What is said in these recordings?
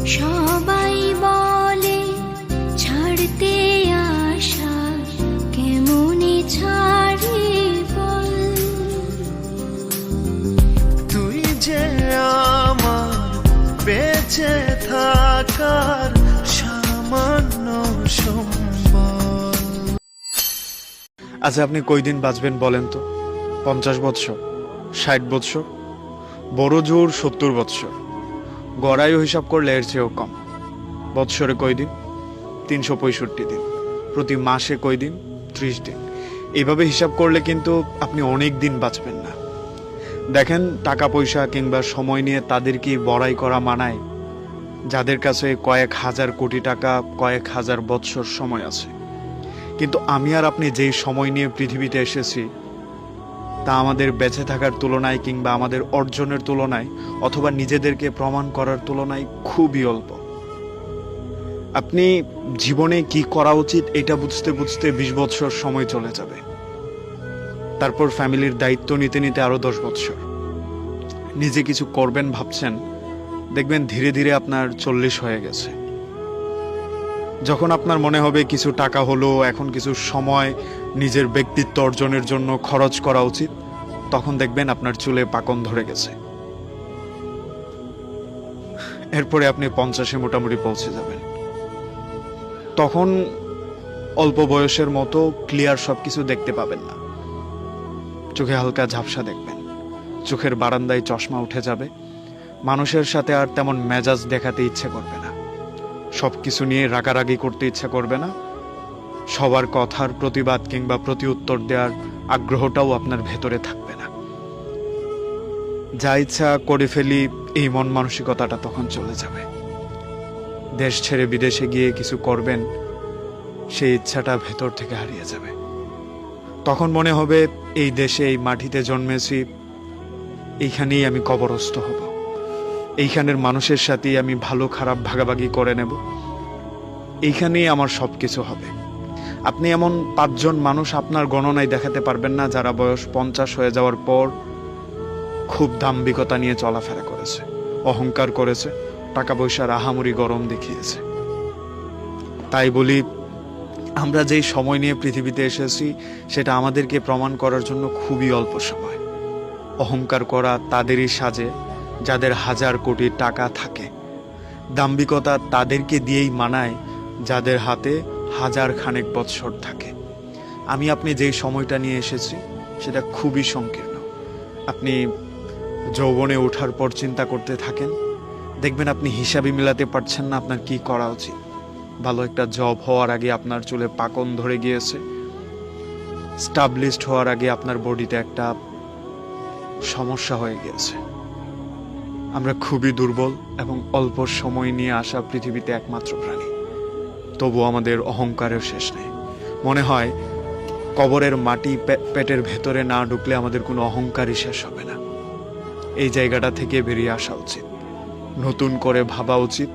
সবাই বলে ছাড়তে আশা কেমনে ছাড়ে বল। তুই যে আমার বেঁচে থাকার সামান্য সম্বল। আচ্ছা, আপনি কয়দিন বাঁচবেন বলেন তো? 50 বৎসর, 60 বৎসর, বড় জোর 70 বৎসর। গড়াইও হিসাব করলে এর চেয়েও কম। বৎসরে কয়দিন? 365 দিন। প্রতি মাসে কয়দিন? 30 দিন। এইভাবে হিসাব করলে কিন্তু আপনি অনেক দিন বাঁচবেন না। দেখেন, টাকা পয়সা কিংবা সময় নিয়ে তাদেরকে বড়াই করা মানায় যাদের কাছে কয়েক হাজার কোটি টাকা, কয়েক হাজার বৎসর সময় আছে। কিন্তু আমি আর আপনি যেই সময় নিয়ে পৃথিবীতে এসেছি তা আমাদের বেঁচে থাকার তুলনায় কিংবা আমাদের অর্জনের তুলনায় অথবা নিজেদেরকে প্রমাণ করার তুলনায় খুবই অল্প। আপনি জীবনে কি করা উচিত এটা বুঝতে বুঝতে 20 বৎসর সময় চলে যাবে। তারপর ফ্যামিলির দায়িত্ব নিতে নিতে আরো 10 বৎসর। নিজে কিছু করবেন ভাবছেন, দেখবেন ধীরে ধীরে আপনার 40 হয়ে গেছে। যখন আপনার মনে হবে কিছু টাকা হলো, এখন কিছু সময় নিজের ব্যক্তিত্ব অর্জনের জন্য খরচ করা উচিত, তখন দেখবেন আপনার চুলে পাকন ধরে গেছে। এরপরে আপনি 50-এ মোটামুটি পৌঁছে যাবেন। তখন অল্প বয়সের মতো ক্লিয়ার সবকিছু দেখতে পাবেন না। চোখে হালকা ঝাপসা দেখবেন, চোখের বারান্দায় চশমা উঠে যাবে, মানুষের সাথে আর তেমন মেজাজ দেখাতে ইচ্ছে করবে না, সবকিছু নিয়ে রাগারাগি করতে ইচ্ছা করবে না, সবার কথার প্রতিবাদ কিংবা প্রতি উত্তর দেওয়ার আগ্রহটাও আপনার ভেতরে থাকবে না। যা ইচ্ছা করে ফেলি এই মন মানসিকতাটা তখন চলে যাবে। দেশ ছেড়ে বিদেশে গিয়ে কিছু করবেন সেই ইচ্ছাটা ভেতর থেকে হারিয়ে যাবে। তখন মনে হবে এই দেশে, এই মাটিতে জন্মেছি, এইখানেই আমি কবরস্থ হব, এইখানের মানুষের সাথেই আমি ভালো খারাপ ভাগাভাগি করে নেব, এইখানেই আমার সবকিছু হবে। আপনি এমন 5 জন মানুষ আপনার গণনায় দেখাতে পারবেন না যারা বয়স 50 হয়ে যাওয়ার পর খুব দাম্ভিকতা নিয়ে চলাফেরা করেছে, অহংকার করেছে, টাকা পয়সার আহামরি গরম দেখিয়েছে। তাই বলি, আমরা যেই সময় নিয়ে পৃথিবীতে এসেছি সেটা আমাদেরকে প্রমাণ করার জন্য খুবই অল্প সময়। অহংকার করা তাদেরই সাজে যাদের হাজার কোটি টাকা থাকে। দাম্ভিকতা তাদেরকে দিয়েই মানায় যাদের হাতে হাজার খানেক বৎসর থাকে। আমি আপনি যেই সময়টা নিয়ে এসেছি সেটা খুবই সংকীর্ণ। আপনি যৌবনে ওঠার পর চিন্তা করতে থাকেন, দেখবেন আপনি হিসাবই মেলাতে পারছেন না আপনার কি করা উচিত। ভালো একটা জব হওয়ার আগে আপনার চুলে পাকন ধরে গিয়েছে, স্টাবলিশড হওয়ার আগে আপনার বডিতে একটা সমস্যা হয়ে গিয়েছে। আমরা খুবই দুর্বল এবং অল্প সময় নিয়ে আসা পৃথিবীতে একমাত্র প্রাণী। তবু আমাদের অহংকারের শেষ নেই। মনে হয় কবরের মাটি পেটের ভেতরে না ঢুকলে আমাদের কোনো অহংকারই শেষ হবে না। এই জায়গাটা থেকে বেরিয়ে আসা উচিত, নতুন করে ভাবা উচিত,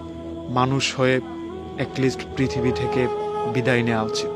মানুষ হয়ে অ্যাটলিস্ট পৃথিবী থেকে বিদায় নেওয়া উচিত।